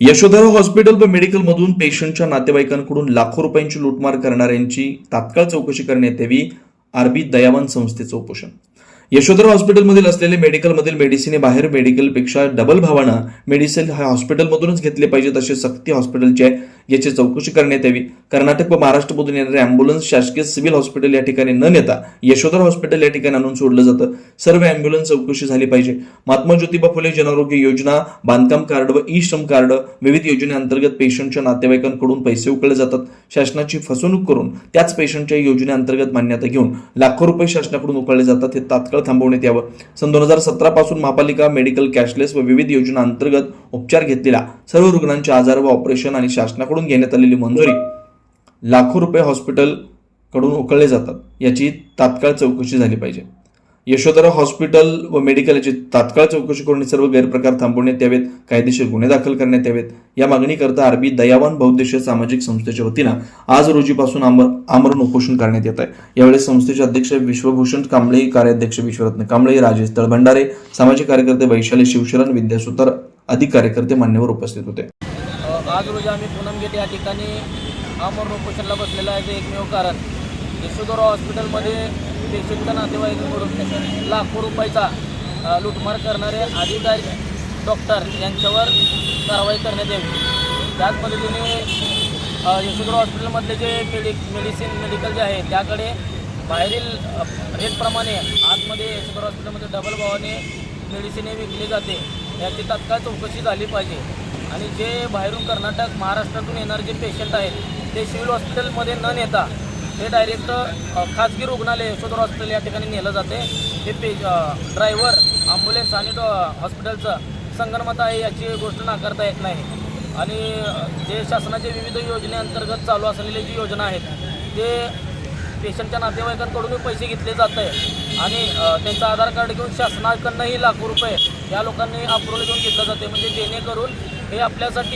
Yashodhara hospital व मेडिकलमधून पेशंटच्या नातेवाईकांकडून लाखो रुपयांची लूटमार करणाऱ्यांची तात्काळ चौकशी करण्यात यावी. आरबी दयावान संस्थेचं उपोषण. यशोधरा हॉस्पिटलमधील असलेले मेडिकलमधील मेडिसिन बाहेर मेडिकलपेक्षा डबल भावानं मेडिसिन हा हॉस्पिटलमधूनच घेतले पाहिजेत अशी सक्ती हॉस्पिटलची आहे. याची चौकशी करण्यात यावी. कर्नाटक व महाराष्ट्रमधून येणारे अँब्युलन्स शासकीय सिव्हिल हॉस्पिटल या ठिकाणी न नेता यशोधरा हॉस्पिटल या ठिकाणी आणून सोडलं जातं. सर्व अँब्युलन्स चौकशी झाली पाहिजे. महात्मा ज्योतिबा फुले जनआरोग्य योजना, बांधकाम कार्ड व ई श्रम कार्ड विविध योजनेअंतर्गत पेशंटच्या नातेवाईकांकडून पैसे उकळले जातात. शासनाची फसवणूक करून त्याच पेशंटच्या योजनेअंतर्गत मान्यता घेऊन लाखो रुपये शासनाकडून उकळले जातात. हे तात्काळ थांबवण्यात यावं. सन 2017 पासून महापालिका मेडिकल कॅशलेस व विविध योजनांतर्गत उपचार घेतलेल्या सर्व रुग्णांचे आजार व ऑपरेशन आणि शासनाकडून घेण्यात आलेली मंजुरी लाखो रुपये हॉस्पिटल कडून उकळले जातात. याची तात्काळ चौकशी झाली पाहिजे. यशोधरा हॉस्पिटल व मेडिकल याची तात्काळ चौकशी करून सर्व गैरप्रकार थांबवण्यात यावेत. कायदेशीर गुन्हे दाखल करण्यात यावेत. या मागणीकरता आरबी दयावान बहुउद्देशीय सामाजिक संस्थेच्या वतीनं आज रोजीपासून आमरण उपोषण करण्यात येत आहे. यावेळी संस्थेचे अध्यक्ष विश्वभूषण कांबळे, कार्याध्यक्ष विश्वरत्न कांबळे, राजेश तळभंडारे, सामाजिक कार्यकर्ते वैशाली शिवशरण, विद्यासुतार आदी कार्यकर्ते मान्यवर उपस्थित होते. आज रोजी आम्ही पूनमगेट या ठिकाणी आमरण उपोषणाला बसलेलं आहे. ते एकमेव कारण यशोधरा हॉस्पिटलमध्ये पेशंटच्या नातेवाईकांकडून लाखो रुपयाचा लूटमार करणारे अधिकारी डॉक्टर यांच्यावर कारवाई करण्यात यावी. त्याच पद्धतीने यशोधरा हॉस्पिटलमधले जे मेडिकल जे आहे त्याकडे बाहेरील रेटप्रमाणे आतमध्ये यशोधरा हॉस्पिटलमध्ये डबल भावाने मेडिसिन विकली जाते. याची तात्काळ चौकशी झाली पाहिजे. आणि जे बाहेरून कर्नाटक, महाराष्ट्रातून येणारे जे पेशंट आहेत ते सिव्हिल हॉस्पिटलमध्ये न नेता ते डायरेक्ट खाजगी रुग्णालय यशोधरा हॉस्पिटल या ठिकाणी नेलं जाते. हे ड्रायव्हर, ॲम्ब्युलन्स आणि हॉस्पिटलचं संगनमत आहे याची गोष्ट नाकारता येत नाही. आणि जे शासनाचे विविध योजनेअंतर्गत चालू असलेले जी योजना आहेत ते पेशंटच्या नातेवाईकांकडून पैसे घेतले जात आहे. आणि त्यांचं आधार कार्ड घेऊन शासनाकडनंही लाखो रुपये या लोकांनी अप्रूव्हल घेऊन घेतलं जाते. म्हणजे जेणेकरून हे आपल्यासाठी